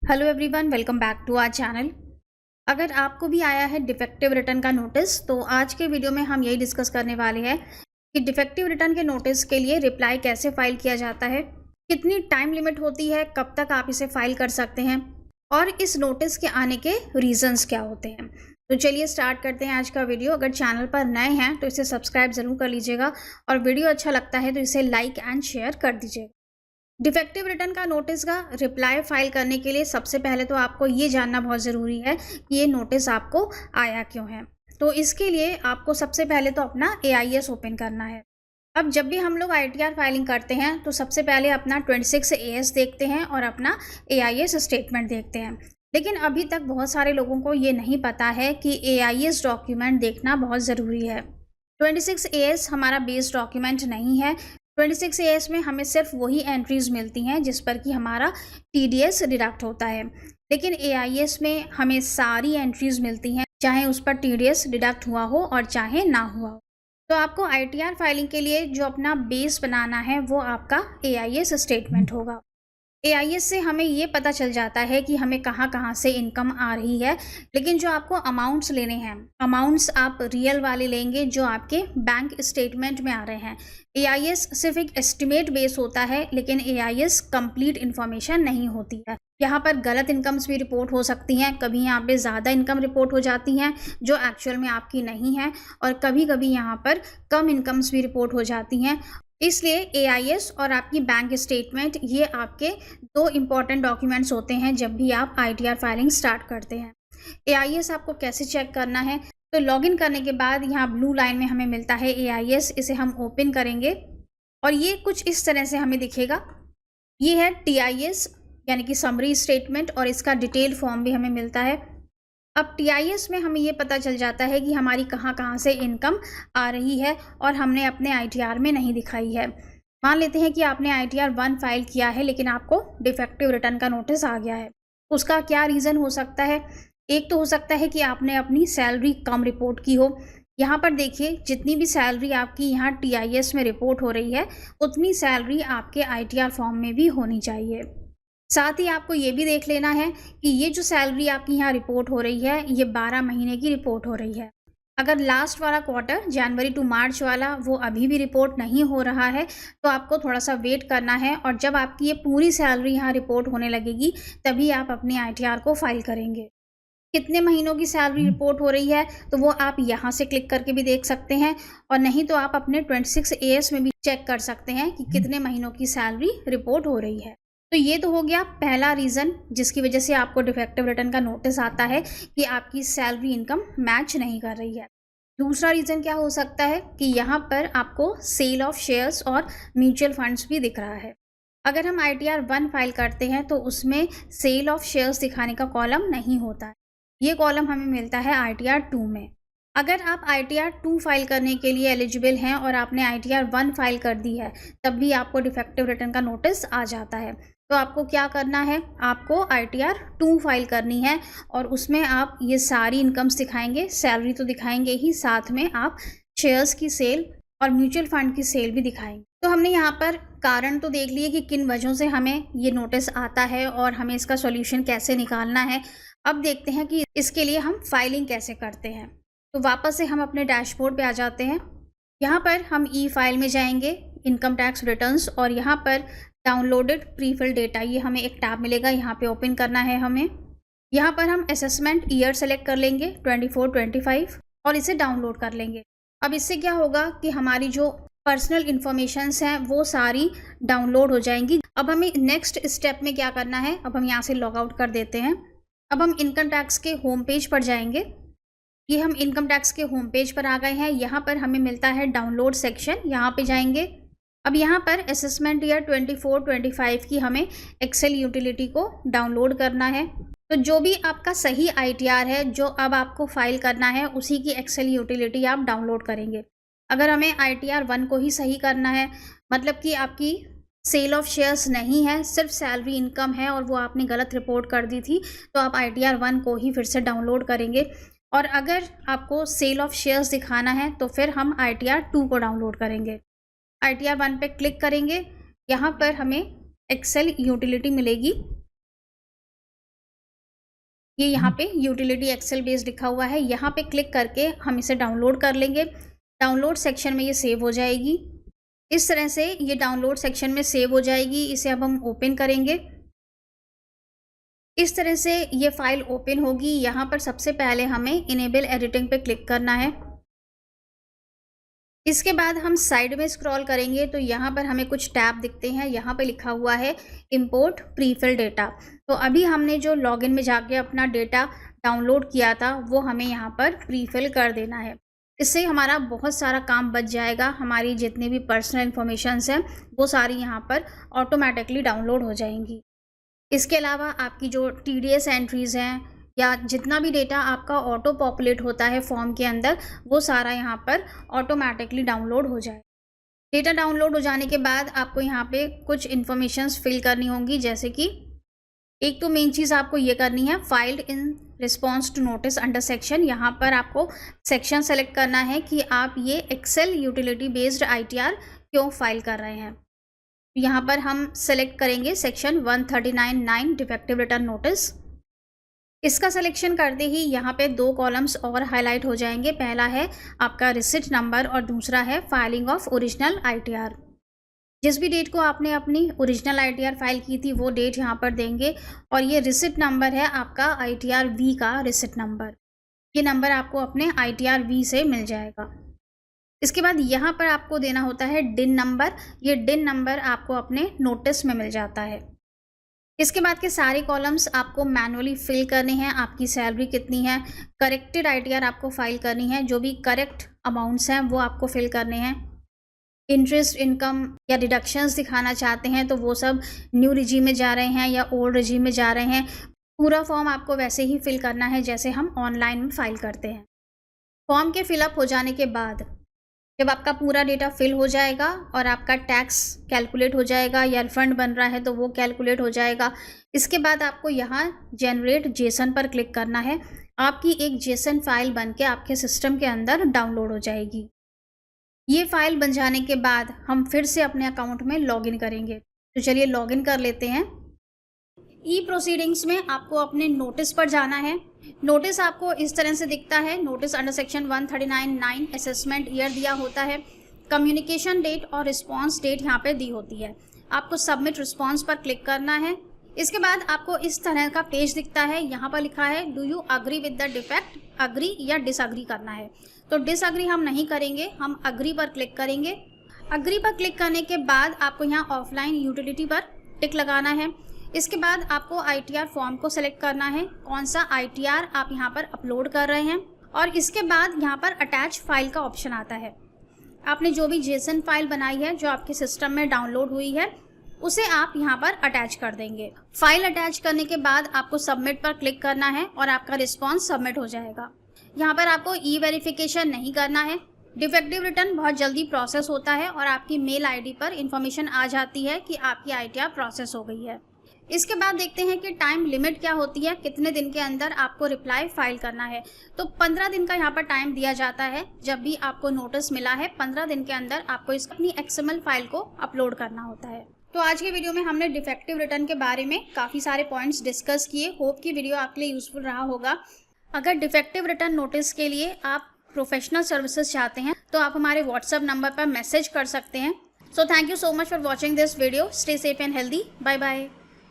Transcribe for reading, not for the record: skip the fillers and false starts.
Hello everyone, welcome back to our channel. अगर आपको भी आया है डिफेक्टिव रिटर्न का नोटिस, तो आज के वीडियो में हम यही डिस्कस करने वाले हैं कि डिफेक्टिव रिटर्न के नोटिस के लिए रिप्लाई कैसे फाइल किया जाता है, कितनी टाइम लिमिट होती है, कब तक आप इसे फाइल कर सकते हैं और इस नोटिस के आने के रीजंस क्या होते हैं। तो चलिए स्टार्ट करते हैं आज का वीडियो। अगर चैनल पर नए हैं तो इसे सब्सक्राइब ज़रूर कर लीजिएगा और वीडियो अच्छा लगता है तो इसे लाइक एंड शेयर कर दीजिएगा। डिफेक्टिव रिटर्न का नोटिस का रिप्लाई फाइल करने के लिए सबसे पहले तो आपको ये जानना बहुत ज़रूरी है कि ये नोटिस आपको आया क्यों है। तो इसके लिए आपको सबसे पहले तो अपना AIS ओपन करना है। अब जब भी हम लोग ITR फाइलिंग करते हैं तो सबसे पहले अपना 26 AS देखते हैं और अपना AIS स्टेटमेंट देखते हैं। लेकिन अभी तक बहुत सारे लोगों को ये नहीं पता है कि AIS डॉक्यूमेंट देखना बहुत ज़रूरी है। 26 AS हमारा बेस डॉक्यूमेंट नहीं है। 26 AS में हमें सिर्फ वही एंट्रीज मिलती हैं जिस पर कि हमारा TDS डिडक्ट होता है, लेकिन AIS में हमें सारी एंट्रीज मिलती हैं, चाहे उस पर TDS डिडक्ट हुआ हो और चाहे ना हुआ हो। तो आपको ITR फाइलिंग के लिए जो अपना बेस बनाना है वो आपका AIS स्टेटमेंट होगा। AIS से हमें ये पता चल जाता है कि हमें कहाँ कहाँ से इनकम आ रही है, लेकिन जो आपको अमाउंट्स लेने हैं, अमाउंट्स आप रियल वाले लेंगे जो आपके बैंक स्टेटमेंट में आ रहे हैं। AIS सिर्फ एक एस्टिमेट बेस होता है, लेकिन AIS कंप्लीट इन्फॉर्मेशन नहीं होती है। यहाँ पर गलत इनकम्स भी रिपोर्ट हो सकती हैं, कभी यहाँ पे ज़्यादा इनकम रिपोर्ट हो जाती हैं जो एक्चुअल में आपकी नहीं है, और कभी कभी यहाँ पर कम इनकम्स भी रिपोर्ट हो जाती हैं। इसलिए AIS और आपकी बैंक स्टेटमेंट ये आपके दो इम्पॉर्टेंट डॉक्यूमेंट्स होते हैं जब भी आप ITR फाइलिंग स्टार्ट करते हैं। AIS आपको कैसे चेक करना है, तो लॉगिन करने के बाद यहाँ ब्लू लाइन में हमें मिलता है AIS। इसे हम ओपन करेंगे और ये कुछ इस तरह से हमें दिखेगा। ये है TIS यानी कि समरी स्टेटमेंट, और इसका डिटेल फॉर्म भी हमें मिलता है। अब TIS में हमें ये पता चल जाता है कि हमारी कहाँ कहाँ से इनकम आ रही है और हमने अपने ITR में नहीं दिखाई है। मान लेते हैं कि आपने ITR 1 फाइल किया है लेकिन आपको डिफेक्टिव रिटर्न का नोटिस आ गया है। उसका क्या रीज़न हो सकता है? एक तो हो सकता है कि आपने अपनी सैलरी कम रिपोर्ट की हो। यहाँ पर देखिए, जितनी भी सैलरी आपकी यहाँ TIS में रिपोर्ट हो रही है उतनी सैलरी आपके ITR फॉर्म में भी होनी चाहिए। साथ ही आपको ये भी देख लेना है कि ये जो सैलरी आपकी यहाँ रिपोर्ट हो रही है ये 12 महीने की रिपोर्ट हो रही है। अगर लास्ट वाला क्वार्टर जनवरी टू मार्च वाला वो अभी भी रिपोर्ट नहीं हो रहा है तो आपको थोड़ा सा वेट करना है, और जब आपकी ये पूरी सैलरी यहाँ रिपोर्ट होने लगेगी तभी आप अपनी ITR को फाइल करेंगे। कितने महीनों की सैलरी रिपोर्ट हो रही है तो वो आप यहाँ से क्लिक करके भी देख सकते हैं, और नहीं तो आप अपने 26 AS में भी चेक कर सकते हैं कि कितने महीनों की सैलरी रिपोर्ट हो रही है। तो ये तो हो गया पहला रीज़न जिसकी वजह से आपको डिफेक्टिव रिटर्न का नोटिस आता है कि आपकी सैलरी इनकम मैच नहीं कर रही है। दूसरा रीज़न क्या हो सकता है कि यहाँ पर आपको सेल ऑफ शेयर्स और म्यूचुअल फंड्स भी दिख रहा है। अगर हम ITR 1 फाइल करते हैं तो उसमें सेल ऑफ शेयर्स दिखाने का कॉलम नहीं होता है। ये कॉलम हमें मिलता है ITR 2 में। अगर आप ITR 2 फाइल करने के लिए एलिजिबल हैं और आपने ITR 1 फाइल कर दी है तब भी आपको डिफेक्टिव रिटर्न का नोटिस आ जाता है। तो आपको क्या करना है, आपको ITR 2 फाइल करनी है और उसमें आप ये सारी इनकम्स दिखाएंगे, सैलरी तो दिखाएंगे ही, साथ में आप शेयर्स की सेल और म्यूचुअल फंड की सेल भी दिखाएंगे। तो हमने यहाँ पर कारण तो देख लिए कि किन वजहों से हमें ये नोटिस आता है और हमें इसका सॉल्यूशन कैसे निकालना है। अब देखते हैं कि इसके लिए हम फाइलिंग कैसे करते हैं। तो वापस से हम अपने डैशबोर्ड पे आ जाते हैं। यहाँ पर हम ई फाइल में जाएंगे, इनकम टैक्स रिटर्न्स, और यहाँ पर डाउनलोडेड प्रीफिल डेटा, ये हमें एक टैब मिलेगा, यहाँ पे ओपन करना है हमें। यहाँ पर हम असेसमेंट ईयर सेलेक्ट कर लेंगे 24-25 और इसे डाउनलोड कर लेंगे। अब इससे क्या होगा कि हमारी जो पर्सनल इन्फॉर्मेशंस हैं वो सारी डाउनलोड हो जाएंगी। अब हमें नेक्स्ट स्टेप में क्या करना है, अब हम यहाँ से लॉग आउट कर देते हैं। अब हम इनकम टैक्स के होम पेज पर जाएंगे। ये हम इनकम टैक्स के होम पेज पर आ गए हैं। यहाँ पर हमें मिलता है डाउनलोड सेक्शन, यहाँ पे जाएंगे। अब यहाँ पर असेसमेंट ईयर 24-25 की हमें एक्सेल यूटिलिटी को डाउनलोड करना है। तो जो भी आपका सही ITR है जो अब आपको फाइल करना है उसी की एक्सेल यूटिलिटी आप डाउनलोड करेंगे। अगर हमें ITR 1 को ही सही करना है, मतलब कि आपकी सेल ऑफ शेयर्स नहीं है, सिर्फ सैलरी इनकम है और वो आपने गलत रिपोर्ट कर दी थी, तो आप ITR 1 को ही फिर से डाउनलोड करेंगे। और अगर आपको सेल ऑफ शेयर्स दिखाना है तो फिर हम ITR 2 को डाउनलोड करेंगे। ITR 1 पे क्लिक करेंगे, यहाँ पर हमें एक्सेल यूटिलिटी मिलेगी। ये यहाँ पे यूटिलिटी एक्सेल बेस लिखा हुआ है, यहाँ पे क्लिक करके हम इसे डाउनलोड कर लेंगे। डाउनलोड सेक्शन में ये सेव हो जाएगी। इस तरह से ये डाउनलोड सेक्शन में सेव हो जाएगी। इसे अब हम ओपन करेंगे। इस तरह से ये फाइल ओपन होगी। यहाँ पर सबसे पहले हमें इनेबल एडिटिंग पे क्लिक करना है। इसके बाद हम साइड में स्क्रॉल करेंगे तो यहाँ पर हमें कुछ टैब दिखते हैं। यहाँ पे लिखा हुआ है इंपोर्ट प्रीफिल डेटा। तो अभी हमने जो लॉगिन में जाके अपना डेटा डाउनलोड किया था वो हमें यहाँ पर प्रीफिल कर देना है। इससे हमारा बहुत सारा काम बच जाएगा। हमारी जितनी भी पर्सनल इन्फॉर्मेशंस हैं वो सारी यहाँ पर ऑटोमेटिकली डाउनलोड हो जाएंगी। इसके अलावा आपकी जो TDS एंट्रीज़ हैं या जितना भी डेटा आपका ऑटो पॉपुलेट होता है फॉर्म के अंदर, वो सारा यहाँ पर ऑटोमेटिकली डाउनलोड हो जाए। डेटा डाउनलोड हो जाने के बाद आपको यहाँ पे कुछ इन्फॉर्मेशंस फिल करनी होंगी, जैसे कि एक तो मेन चीज़ आपको ये करनी है filed in response to notice under section. यहाँ पर आपको सेक्शन सेलेक्ट करना है कि आप ये एक्सेल यूटिलिटी बेस्ड ITR क्यों फाइल कर रहे हैं। यहाँ पर हम सेलेक्ट करेंगे सेक्शन 139(9) डिफेक्टिव रिटर्न नोटिस। इसका सिलेक्शन करते ही यहाँ पे 2 कॉलम्स और हाईलाइट हो जाएंगे। पहला है आपका रिसिट नंबर और दूसरा है फाइलिंग ऑफ ओरिजिनल ITR। जिस भी डेट को आपने अपनी ओरिजिनल ITR फाइल की थी वो डेट यहाँ पर देंगे। और ये रिसिट नंबर है आपका ITR V का रिसिट नंबर। ये नंबर आपको अपने ITR V से मिल जाएगा। इसके बाद यहाँ पर आपको देना होता है डिन नंबर। ये डिन नंबर आपको अपने नोटिस में मिल जाता है। इसके बाद के सारे कॉलम्स आपको मैनुअली फिल करने हैं। आपकी सैलरी कितनी है, करेक्टेड ITR आपको फाइल करनी है, जो भी करेक्ट अमाउंट्स हैं वो आपको फिल करने हैं। इंटरेस्ट, इनकम या डिडक्शंस दिखाना चाहते हैं तो वो सब न्यू रिजीम में जा रहे हैं या ओल्ड रिजीम में जा रहे हैं। पूरा फॉर्म आपको वैसे ही फिल करना है जैसे हम ऑनलाइन में फाइल करते हैं। फॉर्म के फिलअप हो जाने के बाद जब आपका पूरा डेटा फिल हो जाएगा और आपका टैक्स कैलकुलेट हो जाएगा या रिफंड बन रहा है तो वो कैलकुलेट हो जाएगा। इसके बाद आपको यहाँ जनरेट जेसन पर क्लिक करना है। आपकी एक जेसन फाइल बन के आपके सिस्टम के अंदर डाउनलोड हो जाएगी। ये फाइल बन जाने के बाद हम फिर से अपने अकाउंट में लॉगिन करेंगे। तो चलिए लॉगिन कर लेते हैं। ई प्रोसीडिंग्स में आपको अपने नोटिस पर जाना है। नोटिस आपको इस तरह से दिखता है। Notice under section 139(9) assessment year दिया होता है। कम्युनिकेशन डेट और रिस्पांस डेट यहाँ पे दी होती है। आपको सबमिट रिस्पांस पर क्लिक करना है। इसके बाद आपको इस तरह का पेज दिखता है। यहाँ पर लिखा है do you agree with the defect, agree या डिसअग्री करना है। तो डिसअग्री हम नहीं करेंगे, हम अग्री पर क्लिक करेंगे। अग्री पर क्लिक करने के बाद आपको यहाँ ऑफलाइन यूटिलिटी पर टिक लगाना है। इसके बाद आपको ITR फॉर्म को सिलेक्ट करना है, कौन सा ITR आप यहाँ पर अपलोड कर रहे हैं। और इसके बाद यहाँ पर अटैच फाइल का ऑप्शन आता है। आपने जो भी जेसन फाइल बनाई है जो आपके सिस्टम में डाउनलोड हुई है उसे आप यहाँ पर अटैच कर देंगे। फाइल अटैच करने के बाद आपको सबमिट पर क्लिक करना है और आपका रिस्पॉन्स सबमिट हो जाएगा। यहाँ पर आपको ई वेरिफिकेशन नहीं करना है। डिफेक्टिव रिटर्न बहुत जल्दी प्रोसेस होता है और आपकी मेल ID पर इंफॉर्मेशन आ जाती है कि आपकी ITR प्रोसेस हो गई है। इसके बाद देखते हैं कि टाइम लिमिट क्या होती है, कितने दिन के अंदर आपको रिप्लाई फाइल करना है। तो 15 दिन का यहाँ पर टाइम दिया जाता है। जब भी आपको नोटिस मिला है 15 दिन के अंदर आपको इस अपनी XML फाइल को अपलोड करना होता है। तो आज के वीडियो में हमने डिफेक्टिव रिटर्न के बारे में काफ़ी सारे पॉइंट्स डिस्कस किए। होप कि वीडियो आपके लिए यूजफुल रहा होगा। अगर डिफेक्टिव रिटर्न नोटिस के लिए आप प्रोफेशनल सर्विसेज चाहते हैं तो आप हमारे WhatsApp नंबर पर मैसेज कर सकते हैं। So thank you so much for watching this video. Stay safe and healthy. Bye bye.